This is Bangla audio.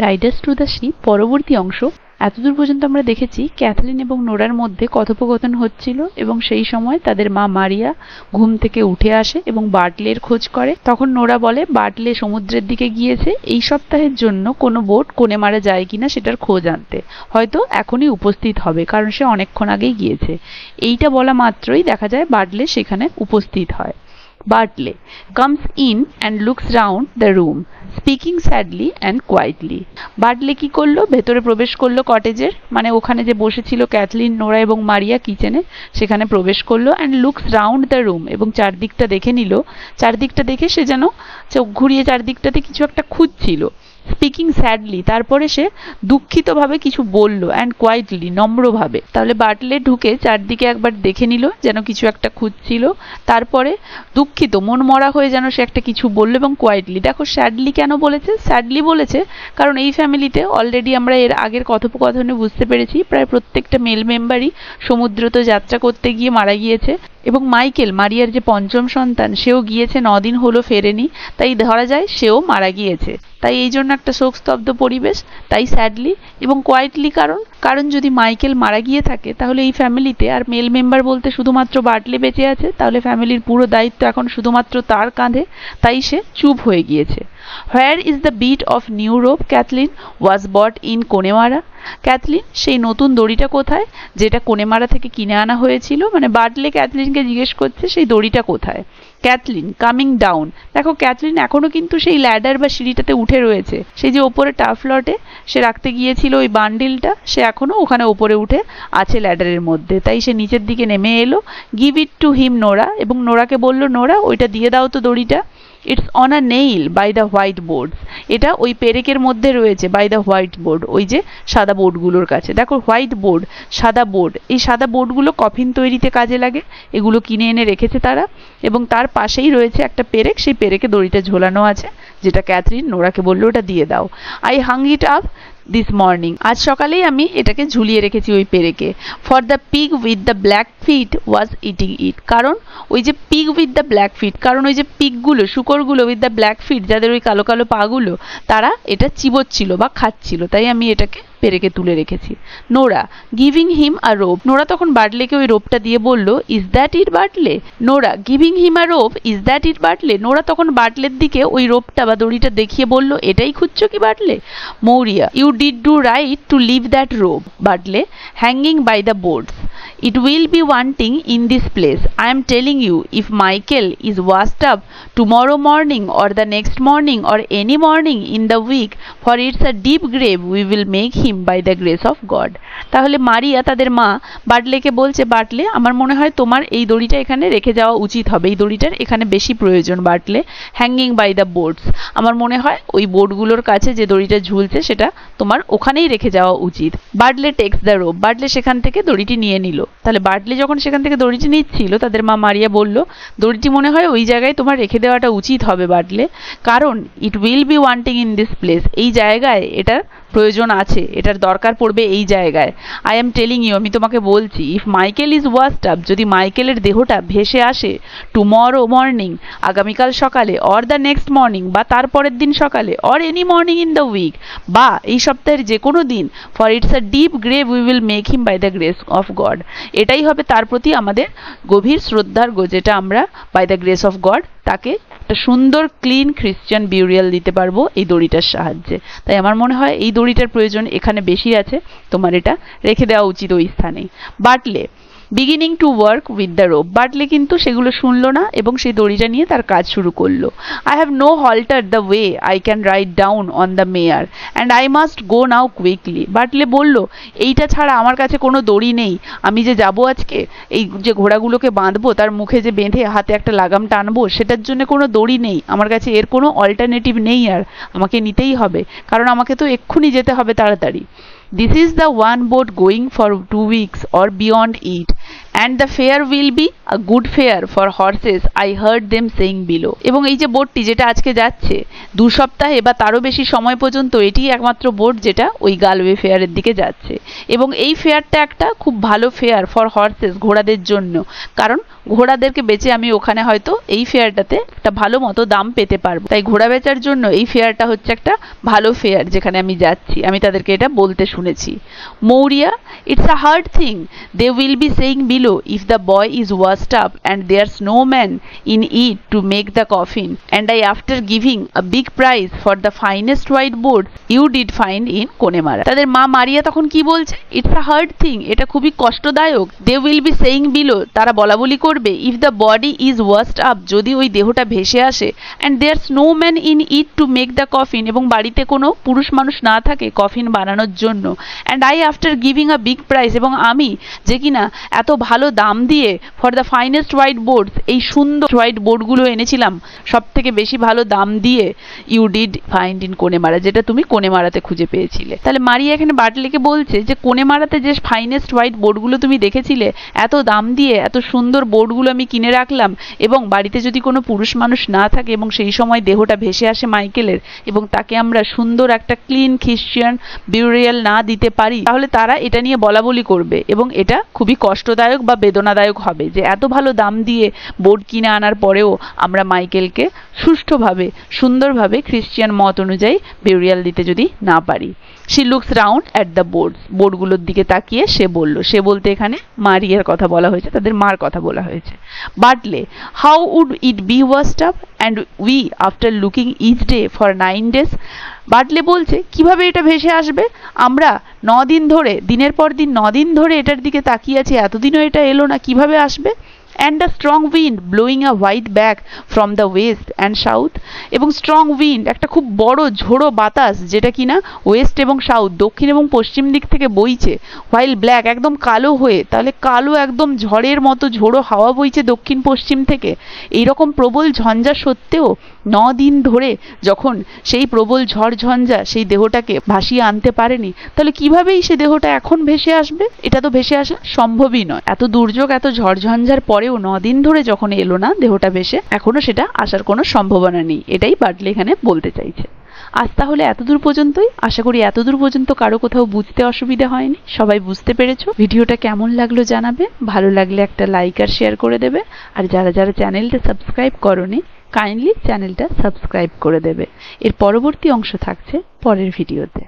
রাইডার্স টু দ্য সি পরবর্তী অংশ। এতদূর পর্যন্ত আমরা দেখেছি ক্যাথলিন এবং নোরার মধ্যে কথোপকথন হচ্ছিল এবং সেই সময় তাদের মা মারিয়া ঘুম থেকে উঠে আসে এবং বার্টলের খোঁজ করে। তখন নোরা বলে বার্টলে সমুদ্রের দিকে গিয়েছে, এই সপ্তাহের জন্য কোনো বোট কোনেমারা যায় কিনা সেটার খোঁজ আনতে, হয়তো এখনই উপস্থিত হবে কারণ সে অনেকক্ষণ আগেই গিয়েছে। এইটা বলা মাত্রই দেখা যায় বার্টলে সেখানে উপস্থিত হয়। Bartley comes in and looks round the room, speaking sadly and quietly. বার্টলে কি করলো, ভেতরে প্রবেশ করলো কটেজের, মানে ওখানে যে বসেছিল ক্যাথলিন, নোরা এবং মারিয়া কিচেনে, সেখানে প্রবেশ করলো and looks round the room, এবং চারদিকটা দেখে নিল। চারদিকটা দেখে সে যেন চোখ ঘুরিয়ে চারদিকটাতে কিছু একটা খুঁজছিল। স্পিকিং স্যাডলি, তারপরে সে দুঃখিতভাবে কিছু বলল, অ্যান্ড কোয়াইটলি, নম্রভাবে। তাহলে বার্টলে ঢুকে চারদিকে একবার দেখে নিল, যেন কিছু একটা খুঁজছিল, তারপরে দুঃখিত মন মরা হয়ে যেন সে একটা কিছু বললো, এবং কোয়াইটলি। দেখো স্যাডলি কেন বলেছে, স্যাডলি বলেছে কারণ এই ফ্যামিলিতে অলরেডি আমরা এর আগের কথোপকথনে বুঝতে পেরেছি প্রায় প্রত্যেকটা মেল মেম্বারই সমুদ্রতে যাত্রা করতে গিয়ে মারা গিয়েছে, এবং মাইকেল মারিয়ার যে পঞ্চম সন্তান সেও গিয়েছে, 9 দিন হলো ফেরেনি, তাই ধরা যায় সেও মারা গিয়েছে। তাই এই জন্য একটা শোকস্তব্ধ পরিবেশ, তাই স্যাডলি এবং কোয়াইটলি। কারণ যদি মাইকেল মারা গিয়ে থাকে তাহলে এই ফ্যামিলিতে আর মেল মেম্বার বলতে শুধুমাত্র বার্টলে বেঁচে আছে, তাহলে ফ্যামিলির পুরো দায়িত্ব এখন শুধুমাত্র তার কাঁধে, তাই সে চুপ হয়ে গিয়েছে। Where is the bit of new rope Cathleen was bought in Connemara? Cathleen, সেই নতুন দড়িটা কোথায় যেটা কোনেমারা থেকে কিনে আনা হয়েছিল? মানে বার্টলে ক্যাথলিনকে জিজ্ঞেস করছে সেই দড়িটা কোথায়। ক্যাথলিন কামিং ডাউন, দেখো ক্যাথলিন এখনো কিন্তু সেই ল্যাডার বা সিঁড়িটাতে উঠে রয়েছে, সেই যে ওপরে টাফ লটে সে রাখতে গিয়েছিল ওই বান্ডিলটা, সে এখনো ওখানে ওপরে উঠে আছে ল্যাডারের মধ্যে, তাই সে নিচের দিকে নেমে এলো। Give it to him Nora, এবং নোরাকে বলল নোরা ওইটা দিয়ে দাও তো দড়িটা। It's on a nail by the white boards, এটা ওই পেরেকের মধ্যে রয়েছে, বাই দ্য হোয়াইট বোর্ড, ওই যে সাদা বোর্ডগুলোর কাছে। দেখো হোয়াইট বোর্ড, সাদা বোর্ড, এই সাদা বোর্ডগুলো কফিন তৈরিতে কাজে লাগে, এগুলো কিনে এনে রেখেছে তারা, এবং তার পাশেই রয়েছে একটা পেরেক, সেই পেরেকে দড়িটা ঝোলানো আছে, যেটা ক্যাথরিন নোরাকে বললো ওটা দিয়ে দাও। I Hang it up this morning, আজ সকালেই আমি এটাকে ঝুলিয়ে রেখেছি ওই পেরেকে। For the pig with the black feet was eating it, কারণ ওই যে pig with the black feet, কারণ ওই যে পিগগুলো, শুকরগুলো উইথ দ্য ব্ল্যাক ফিট, যাদের ওই কালো কালো পাগুলো, তারা এটা চিবোচ্ছিল বা খাচ্ছিল, তাই আমি এটাকে পেরেকে তুলে রেখেছি। Nora giving him a rope, Nora তখন বার্টলেকে ওই রোপটা দিয়ে বলল is that it Bartley? Nora giving him a rope, is that it Bartley? Nora তখন বার্টলের দিকে ওই রোপটা বা দড়িটা দেখিয়ে বলল এটাই খুঁজছো কি Bartley? Maurya you did do right to leave that rope Bartley, hanging by the boards. It will be wanting in this place. I am telling you, if Michael is washed up tomorrow morning or the next morning or any morning in the week, for it's a deep grave, we will make him by the grace of God. তাহলে মারিয়া তাদের মা বার্টলেকে বলছে, বার্টলে আমার মনে হয় তোমার এই দড়িটা এখানে রেখে যাওয়া উচিত হবে, এই দড়িটার এখানে বেশি প্রয়োজন বার্টলে। হ্যাঙ্গিং বাই দ্য বোর্ডস, আমার মনে হয় ওই বোর্ডগুলোর কাছে যে দড়িটা ঝুলছে সেটা তোমার ওখানেই রেখে যাওয়া উচিত। বার্টলে টেক্স দ্য রোপ, বার্টলে সেখান থেকে দড়িটি নিয়ে নিল। তাহলে বার্টলে যখন সেখান থেকে দড়িটি নিচ্ছিল তাদের মা মারিয়া বলল দড়িটি মনে হয় ওই জায়গায় তোমার রেখে দেওয়াটা উচিত হবে বার্টলে, কারণ it will be wanting in this place, এই জায়গায় এটার প্রয়োজন আছে, এটার দরকার পড়বে এই জায়গায়। আই এম টেলিং ইউ, আমি তোমাকে বলছি, if Michael is washed up, যদি মাইকেলের দেহটা ভেসে আসে টুমরো মর্নিং, আগামীকাল সকালে, অর দ্য নেক্সট মর্নিং, বা তারপরের দিন সকালে, or any morning in the week, বা এই সপ্তাহের যে কোনো দিন, for it's a deep grave we will make him by the grace of God, এটাই হবে তার প্রতি আমাদের গভীর শ্রদ্ধার যেটা আমরা by the grace of God তাকে একটা সুন্দর ক্লিন খ্রিস্টান বিউরিয়াল দিতে পারবো এই দড়িটার সাহায্যে। তাই আমার মনে হয় এই দড়িটার প্রয়োজন এখানে বেশি আছে, তোমার এটা রেখে দেওয়া উচিত ওই স্থানেই। Bartley beginning to work with the rope, Bartley কিন্তু সেগুলো শুনলো না এবং সেই দড়িটা নিয়ে তার কাজ শুরু করলো। I have no halter the way I can ride down on the mare and I must go now quickly, Bartley বলল এইটা ছাড়া আমার কাছে কোনো দড়ি নেই, আমি যে যাবো আজকে এই যে ঘোড়াগুলোকে বাঁধবো তার মুখে যে বেঁধে হাতে একটা লাগাম টানবো সেটার জন্য কোনো দড়ি নেই, আমার কাছে এর কোনো অল্টারনেটিভ নেই, আর আমাকে নিতেই হবে, কারণ আমাকে তো এক্ষুনি যেতে হবে তাড়াতাড়ি। This is the one boat going for 2 weeks or beyond it. and the fare will be a good fare for horses, I heard them saying below. এবং এই যে বোটটি যেটা আজকে যাচ্ছে 2 সপ্তাহে বা তারও বেশি সময় পর্যন্ত এটি একমাত্র বোট যেটা ওই গালওয়ে ফেয়ারের দিকে যাচ্ছে, এবং এই ফেয়ারটা একটা খুব ভালো ফেয়ার ফর হর্সেস, ঘোড়াদের জন্য, কারণ ঘোড়াদেরকে বেচে আমি ওখানে হয়তো এই ফেয়ারটাতে একটা ভালো মতো দাম পেতে পারবো, তাই ঘোড়া বেচার জন্য এই ফেয়ারটা হচ্ছে একটা ভালো ফেয়ার যেখানে আমি যাচ্ছি, আমি তাদেরকে এটা বলতে শুনেছি। Maurya, it's a hard thing they will be saying below if the boy is washed up and there's no man in it to make the coffin, and I after giving a big price for the finest white board you did find in Connemara। তাদের মা মারিয়া তখন কি বলছে? it's a hard thing, এটা খুবই কষ্টদায়ক, they will be saying below, তারা বলা বলি করবে, if the body is washed up, যদি ওই দেহটা ভেসে আসে, and there's no man in it to make the coffin, এবং বাড়িতে কোনো পুরুষ মানুষ না থাকে কফিন বানানোর জন্য, and I after giving a big price, এবং আমি যে কিনা এত ভালো দাম দিয়ে for the finest white boards, এই সুন্দর হোয়াইট বোর্ডগুলো এনেছিলাম সব থেকে বেশি ভালো দাম দিয়ে, you did find in Connemara, যেটা তুমি কোনেমারাতে খুঁজে পেয়েছিলে। তাহলে মারিয়া এখানে বার্টলেকে বলছে যে কোনেমারাতে যে ফাইনেস্ট হোয়াইট বোর্ডগুলো তুমি দেখেছিলে, এত দাম দিয়ে এত সুন্দর বোর্ডগুলো আমি কিনে রাখলাম, এবং বাড়িতে যদি কোনো পুরুষ মানুষ না থাকে এবং সেই সময় দেহটা ভেসে আসে মাইকেলের, এবং তাকে আমরা সুন্দর একটা ক্লিন খ্রিস্টিয়ান বিউরিয়াল না দিতে পারি, তাহলে তারা এটা নিয়ে বলা বলি করবে, এবং এটা খুবই কষ্টদায়ক বা বেদনাদায়ক হবে যে এত ভালো দাম দিয়ে বোর্ড কিনে আনার পরেও আমরা মাইকেলকে সুষ্ঠুভাবে সুন্দরভাবে খ্রিস্টিয়ান মত অনুযায়ী বিউরিয়াল দিতে যদি না পারি। she looks round at the boards, বোর্ডগুলোর দিকে তাকিয়ে সে বলল, সে বলতে এখানে মারিয়ার কথা বলা হয়েছে, তাদের মার কথা বলা হয়েছে। বাটলে, how would it be washed up and we after looking each day for 9 days, বাটলে বলছে কিভাবে এটা ভেসে আসবে, আমরা 9 দিন ধরে, দিনের পর দিন 9 দিন ধরে এটার দিকে তাকিয়ে আছি, এতদিনও এটা এলো না, কিভাবে আসবে? and a strong wind blowing a white back from the west and south, এবং strong wind একটা খুব বড় ঝোড়ো বাতাস যেটা কিনা ওয়েস্ট এবং সাউথ, দক্ষিণ এবং পশ্চিম দিক থেকে বইছে, while black একদম কালো হয়ে, তাহলে কালো একদম ঝড়ের মতো ঝোড়ো হাওয়া বইছে দক্ষিণ পশ্চিম থেকে, এইরকম প্রবল ঝঞ্ঝা সত্ত্বেও 9 দিন ধরে যখন সেই প্রবল ঝড় ঝঞ্ঝা সেই দেহটাকে ভাসিয়ে আনতে পারেনি, তাহলে কিভাবেই সে দেহটা এখন ভেসে আসবে? এটা তো ভেসে আসা সম্ভবই নয়। এত দুর্যোগ এত ঝড় ঝঞ্ঝার পরেও 9 দিন ধরে যখন এলো না দেহটা ভেসে, এখনো সেটা আসার কোনো সম্ভাবনা নেই, এটাই বাটলে এখানে বলতে চাইছে। আজ তাহলে এতদূর পর্যন্তই, আশা করি এতদূর পর্যন্ত কারো কোথাও বুঝতে অসুবিধা হয়নি, সবাই বুঝতে পেরেছো। ভিডিওটা কেমন লাগলো জানাবে, ভালো লাগলে একটা লাইক আর শেয়ার করে দেবে, আর যারা যারা চ্যানেলটা সাবস্ক্রাইব করোনি কাইন্ডলি চ্যানেলটা সাবস্ক্রাইব করে দেবে। এর পরবর্তী অংশ থাকছে পরের ভিডিওতে।